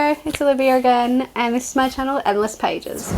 Hello, it's Olivia again, and this is my channel, Endless Pages.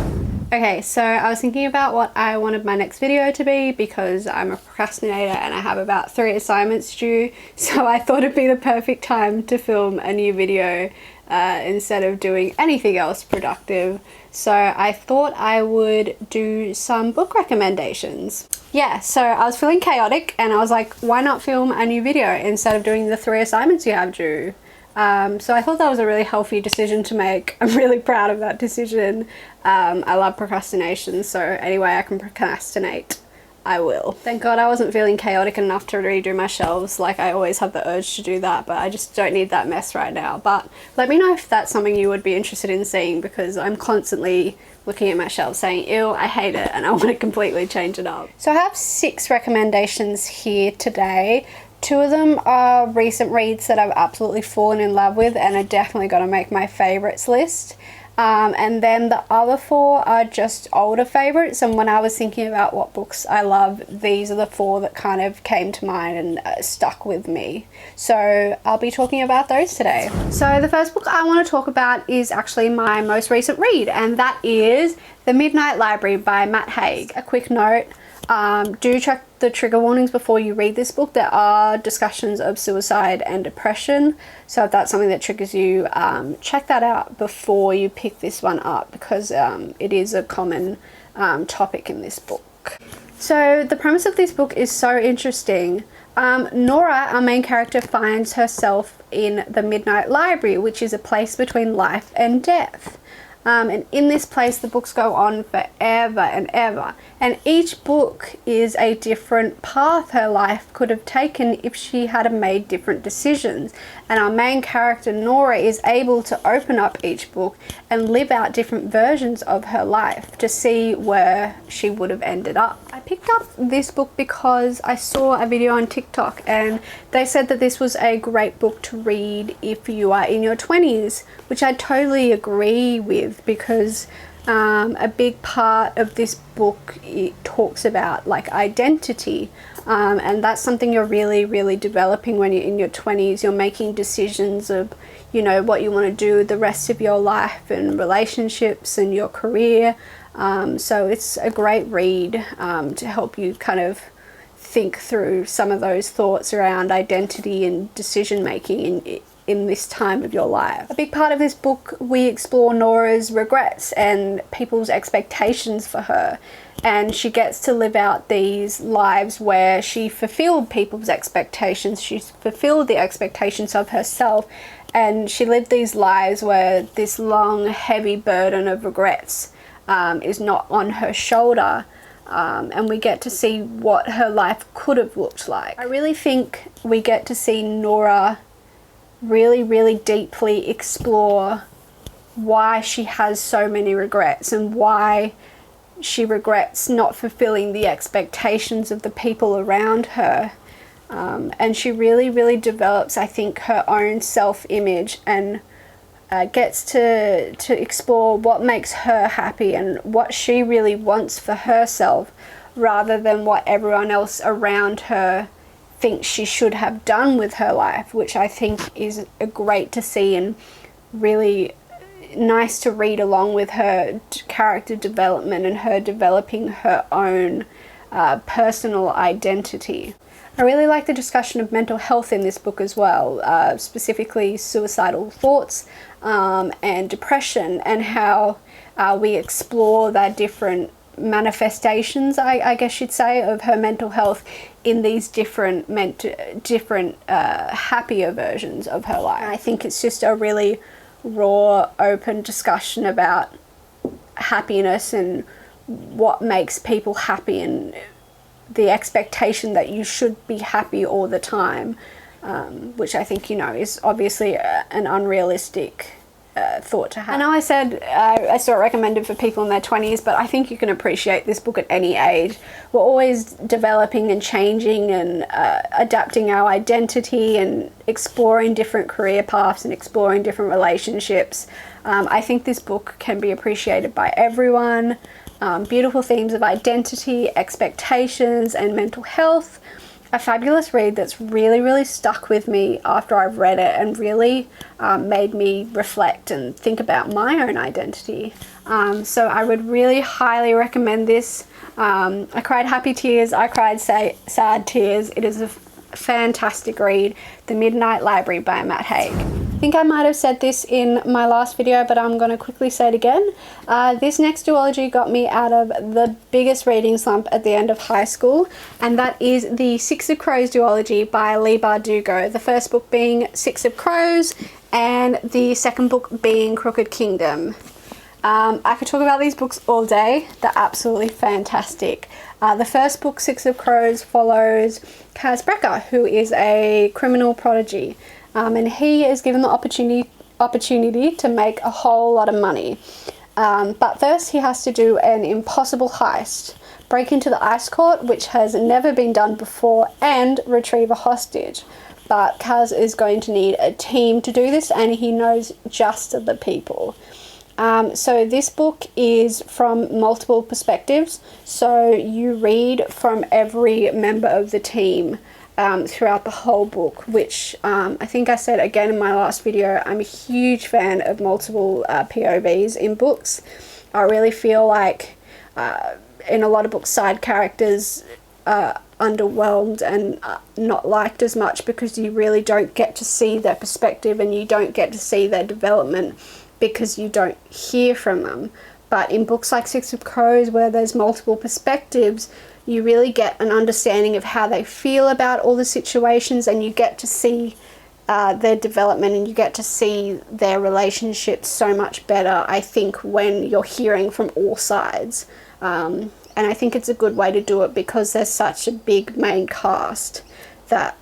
Okay, so I was thinking about what I wanted my next video to be because I'm a procrastinator and I have about 3 assignments due, so I thought it'd be the perfect time to film a new video instead of doing anything else productive. So I thought I would do some book recommendations. Yeah, so I was feeling chaotic and I was like, why not film a new video instead of doing the 3 assignments you have due? So I thought that was a really healthy decision to make. I'm really proud of that decision. I love procrastination, so any way I can procrastinate, I will. Thank God I wasn't feeling chaotic enough to redo my shelves. Like, I always have the urge to do that, but I just don't need that mess right now. But let me know if that's something you would be interested in seeing, because I'm constantly looking at my shelves saying, ew, I hate it, and I want to completely change it up. So I have 6 recommendations here today. 2 of them are recent reads that I've absolutely fallen in love with and are definitely going to make my favourites list. And then the other 4 are just older favourites, and when I was thinking about what books I love, these are the 4 that kind of came to mind and stuck with me. So I'll be talking about those today. So the first book I want to talk about is actually my most recent read, and that is The Midnight Library by Matt Haig. A quick note. Do check the trigger warnings before you read this book. There are discussions of suicide and depression, so if that's something that triggers you, check that out before you pick this one up, because it is a common topic in this book. So the premise of this book is so interesting. Nora, our main character, finds herself in the Midnight Library, which is a place between life and death. And in this place the books go on forever and ever, and each book is a different path her life could have taken if she had made different decisions. And our main character Nora is able to open up each book and live out different versions of her life to see where she would have ended up. I picked up this book because I saw a video on TikTok and they said that this was a great book to read if you are in your 20s, which I totally agree with, because a big part of this book, it talks about like identity, and that's something you're really developing when you're in your 20s. You're making decisions of, you know, what you want to do the rest of your life and relationships and your career. So it's a great read to help you kind of think through some of those thoughts around identity and decision making in this time of your life. A big part of this book, we explore Nora's regrets and people's expectations for her, and she gets to live out these lives where she fulfilled people's expectations, she fulfilled the expectations of herself, and she lived these lives where this long heavy burden of regrets is not on her shoulder. And we get to see what her life could have looked like. I really think we get to see Nora really deeply explore why she has so many regrets and why she regrets not fulfilling the expectations of the people around her. And she really develops, I think, her own self-image and gets to explore what makes her happy and what she really wants for herself, rather than what everyone else around her thinks she should have done with her life, which I think is great to see and really nice to read along with her character development and her developing her own personal identity. I really like the discussion of mental health in this book as well, specifically suicidal thoughts and depression, and how we explore the different manifestations, I guess you'd say, of her mental health in these different happier versions of her life. And I think it's just a really raw, open discussion about happiness and what makes people happy and the expectation that you should be happy all the time, which I think, you know, is obviously an unrealistic thought to have. I know I said I saw it recommended for people in their 20s, but I think you can appreciate this book at any age. We're always developing and changing and adapting our identity and exploring different career paths and exploring different relationships. I think this book can be appreciated by everyone. Beautiful themes of identity, expectations, and mental health. a fabulous read that's really stuck with me after I've read it, and really made me reflect and think about my own identity. So I would really highly recommend this. I cried happy tears, I cried sad tears. It is a fantastic read. The Midnight Library by Matt Haig. I think I might have said this in my last video, but I'm going to quickly say it again. This next duology got me out of the biggest reading slump at the end of high school, and that is the Six of Crows duology by Leigh Bardugo. The first book being Six of Crows and the second book being Crooked Kingdom. I could talk about these books all day. They're absolutely fantastic. The first book, Six of Crows, follows Kaz Brecker, who is a criminal prodigy, and he is given the opportunity to make a whole lot of money. But first he has to do an impossible heist, break into the ice court, which has never been done before, and retrieve a hostage. But Kaz is going to need a team to do this, and he knows just the people. So this book is from multiple perspectives, so you read from every member of the team throughout the whole book, which I think I said again in my last video. I'm a huge fan of multiple POVs in books. I really feel like in a lot of books side characters are underwhelmed and not liked as much because you really don't get to see their perspective and you don't get to see their development because you don't hear from them. But in books like Six of Crows, where there's multiple perspectives, you really get an understanding of how they feel about all the situations, and you get to see their development and you get to see their relationships so much better, I think, when you're hearing from all sides. And I think it's a good way to do it because there's such a big main cast that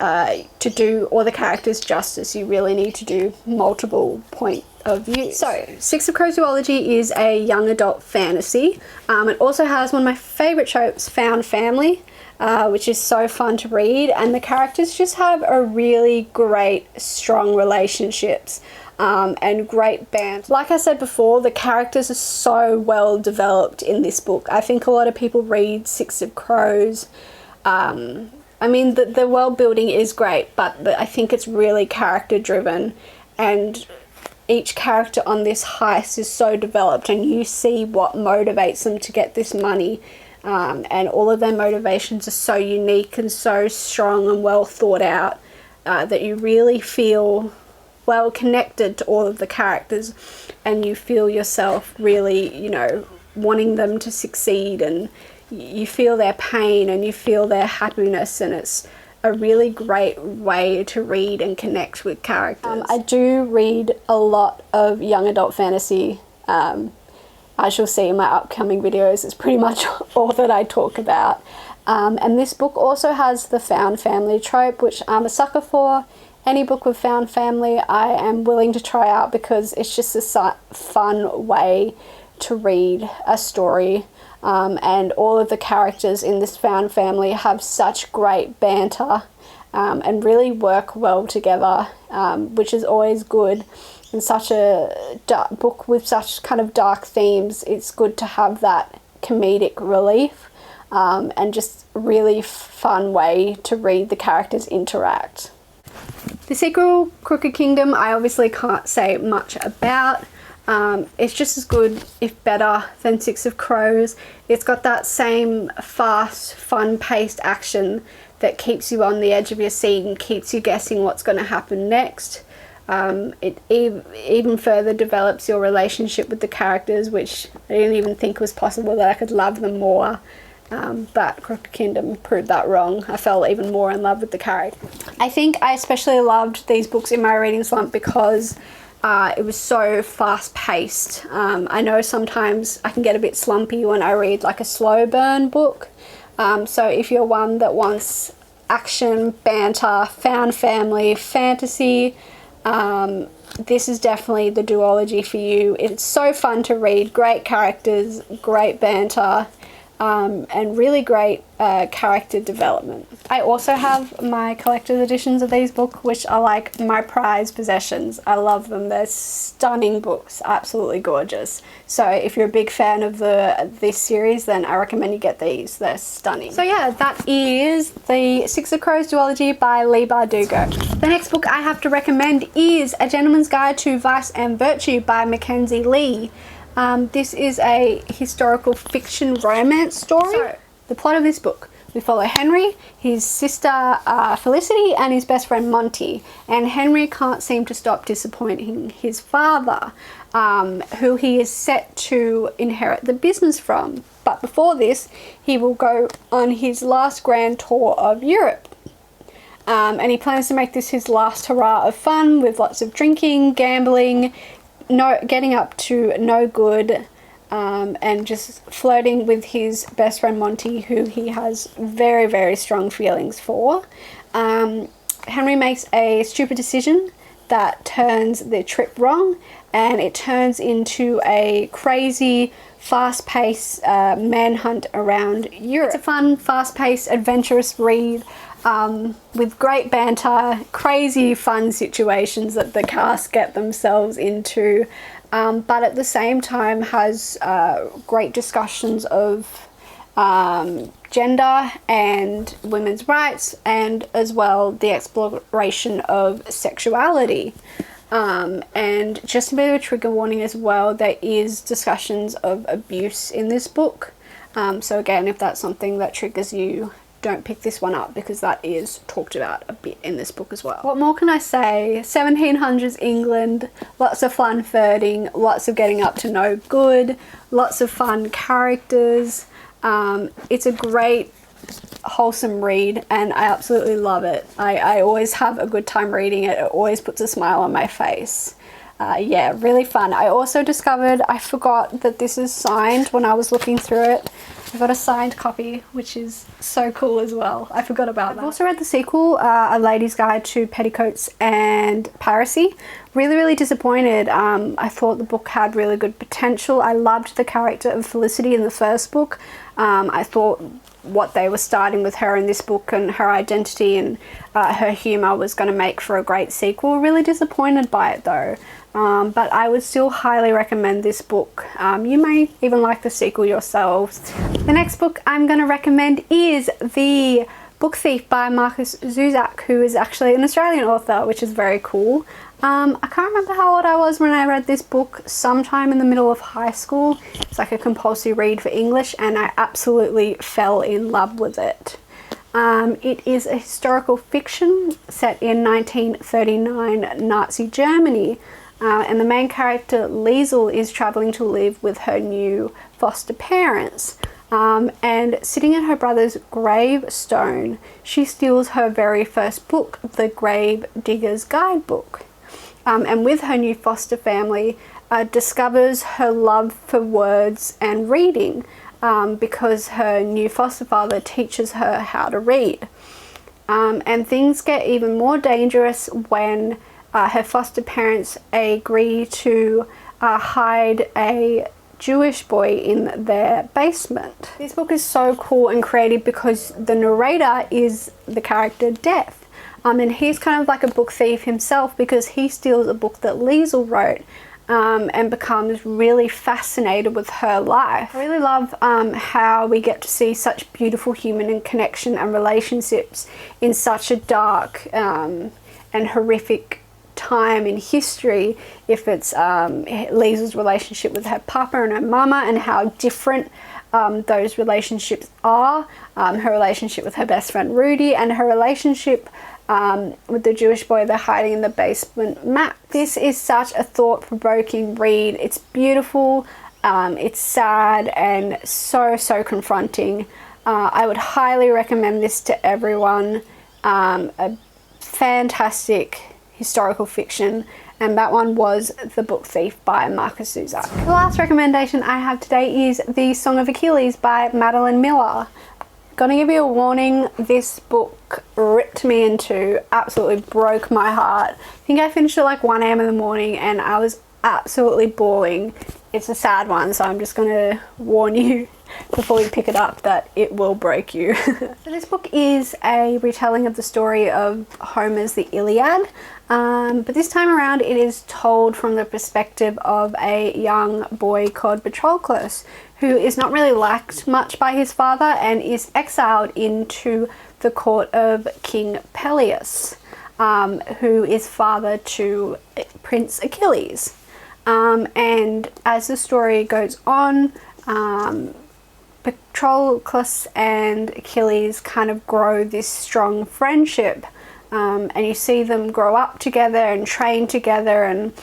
to do all the characters justice, you really need to do multiple point of view. So, Six of Crows duology is a young adult fantasy. It also has one of my favourite tropes, found family, which is so fun to read, and the characters just have a really great, strong relationships and great band. Like I said before, the characters are so well developed in this book. I think a lot of people read Six of Crows. I mean, the world building is great, but I think it's really character driven, and each character on this heist is so developed, and you see what motivates them to get this money, and all of their motivations are so unique and so strong and well thought out that you really feel well connected to all of the characters, and you feel yourself really, you know, wanting them to succeed, and you feel their pain and you feel their happiness, and it's a really great way to read and connect with characters. I do read a lot of young adult fantasy. As you'll see in my upcoming videos, it's pretty much all that I talk about. And this book also has the found family trope, which I'm a sucker for. Any book with found family I am willing to try out because it's just a fun way to read a story. And all of the characters in this found family have such great banter and really work well together, which is always good. In such a book with such kind of dark themes, it's good to have that comedic relief and just a really fun way to read the characters interact. The sequel, Crooked Kingdom, I obviously can't say much about. It's just as good, if better, than Six of Crows. It's got that same fast, fun-paced action that keeps you on the edge of your seat and keeps you guessing what's going to happen next. It even further develops your relationship with the characters, which I didn't even think was possible that I could love them more. But Crooked Kingdom proved that wrong. I fell even more in love with the character. I think I especially loved these books in my reading slump because it was so fast-paced. I know sometimes I can get a bit slumpy when I read like a slow burn book. So if you're one that wants action, banter, found family, fantasy, this is definitely the duology for you. It's so fun to read, great characters, great banter, and really great character development. I also have my collector's editions of these books, which are like my prized possessions. I love them. They're stunning books, absolutely gorgeous. So if you're a big fan of this series, then I recommend you get these. They're stunning. So yeah, that is the Six of Crows duology by Leigh Bardugo. The next book I have to recommend is A Gentleman's Guide to Vice and Virtue by Mackenzie Leigh. This is a historical fiction romance story. So, the plot of this book, we follow Henry, his sister Felicity, and his best friend Monty. And Henry can't seem to stop disappointing his father, who he is set to inherit the business from. But before this, he will go on his last grand tour of Europe. And he plans to make this his last hurrah of fun, with lots of drinking, gambling, getting up to no good, and just flirting with his best friend Monty, who he has very, very strong feelings for. Henry makes a stupid decision that turns the trip wrong, and it turns into a crazy, fast-paced manhunt around Europe. It's a fun, fast-paced, adventurous read, with great banter, crazy fun situations that the cast get themselves into, but at the same time has great discussions of gender and women's rights, and as well the exploration of sexuality. And just a bit of a trigger warning as well, there is discussions of abuse in this book. So again, if that's something that triggers you, don't pick this one up, because that is talked about a bit in this book as well. What more can I say? 1700s England, lots of fun flirting, lots of getting up to no good, lots of fun characters. It's a great, wholesome read, and I absolutely love it. I always have a good time reading it. It always puts a smile on my face. Yeah, really fun. I also discovered, I forgot that this is signed when I was looking through it. I got a signed copy, which is so cool as well. I forgot about that. I've also read the sequel, A Lady's Guide to Petticoats and Piracy. Really, really disappointed. I thought the book had really good potential. I loved the character of Felicity in the first book. I thought what they were starting with her in this book and her identity and her humour was going to make for a great sequel. Really disappointed by it though. But I would still highly recommend this book. You may even like the sequel yourselves. The next book I'm going to recommend is The Book Thief by Marcus Zuzak, who is actually an Australian author, which is very cool. I can't remember how old I was when I read this book, sometime in the middle of high school. It's like a compulsory read for English, and I absolutely fell in love with it. It is a historical fiction set in 1939 Nazi Germany. And the main character, Liesl, is travelling to live with her new foster parents. And sitting at her brother's gravestone, she steals her very first book, The Grave Digger's Guidebook. And with her new foster family, discovers her love for words and reading, because her new foster father teaches her how to read. And things get even more dangerous when her foster parents agree to hide a Jewish boy in their basement. This book is so cool and creative because the narrator is the character Death. And he's kind of like a book thief himself, because he steals a book that Liesl wrote, and becomes really fascinated with her life. I really love how we get to see such beautiful human connection and relationships in such a dark and horrific time in history. If it's Liesl's relationship with her papa and her mama, and how different those relationships are, her relationship with her best friend Rudy, and her relationship with the Jewish boy they're hiding in the basement, Matt. This is such a thought-provoking read. It's beautiful, it's sad, and so confronting. I would highly recommend this to everyone. A fantastic historical fiction, and that one was The Book Thief by Marcus Zuzak. The last recommendation I have today is The Song of Achilles by Madeline Miller. Gonna give you a warning, this book ripped me in two, absolutely broke my heart. I think I finished at like 1 AM in the morning, and I was absolutely bawling. It's a sad one, so I'm just going to warn you before you pick it up that it will break you. So this book is a retelling of the story of Homer's The Iliad, but this time around it is told from the perspective of a young boy called Patroclus, who is not really liked much by his father and is exiled into the court of King Peleus, who is father to Prince Achilles. And as the story goes on, Patroclus and Achilles kind of grow this strong friendship, and you see them grow up together and train together, and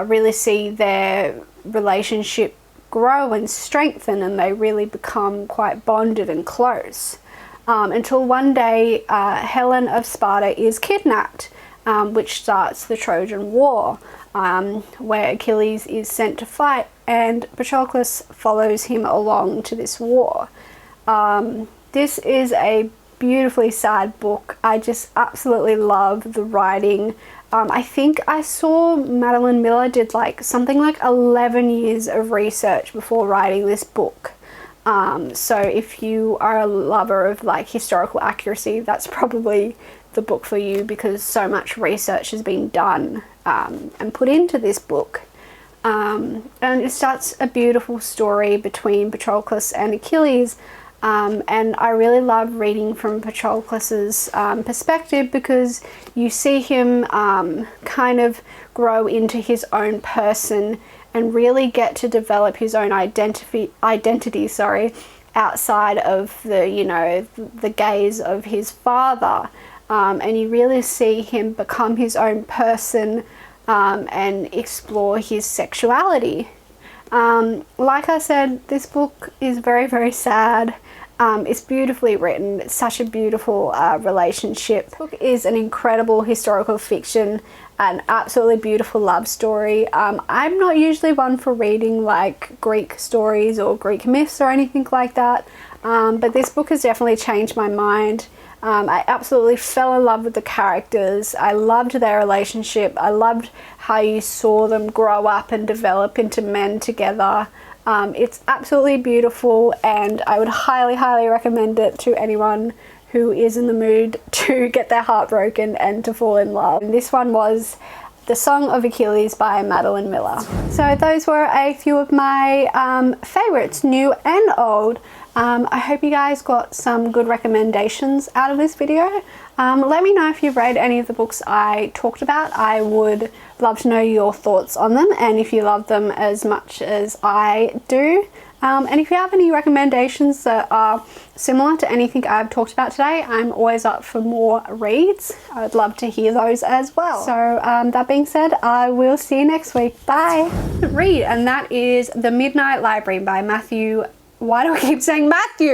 really see their relationship grow and strengthen, and they really become quite bonded and close, until one day Helen of Sparta is kidnapped, which starts the Trojan War, where Achilles is sent to fight and Patroclus follows him along to this war. This is a beautifully sad book. I just absolutely love the writing. I think I saw Madeline Miller did something like 11 years of research before writing this book. So if you are a lover of historical accuracy, that's probably the book for you, because so much research has been done and put into this book. And it starts a beautiful story between Patroclus and Achilles, and I really love reading from Patroclus's perspective, because you see him kind of grow into his own person and really get to develop his own identity outside of the gaze of his father, and you really see him become his own person and explore his sexuality. Like I said, this book is very, very sad. It's beautifully written. It's such a beautiful relationship. The book is an incredible historical fiction, an absolutely beautiful love story. I'm not usually one for reading Greek stories or Greek myths or anything like that, but this book has definitely changed my mind. I absolutely fell in love with the characters. I loved their relationship. I loved how you saw them grow up and develop into men together. It's absolutely beautiful, and I would highly, highly recommend it to anyone who is in the mood to get their heart broken and to fall in love. And this one was The Song of Achilles by Madeline Miller. So those were a few of my favorites, new and old. I hope you guys got some good recommendations out of this video. Let me know if you've read any of the books I talked about. I would love to know your thoughts on them, and if you love them as much as I do. And if you have any recommendations that are similar to anything I've talked about today, I'm always up for more reads. I would love to hear those as well. So that being said, I will see you next week. Bye. Read, and that is The Midnight Library by Matthew. Why do I keep saying Matthew?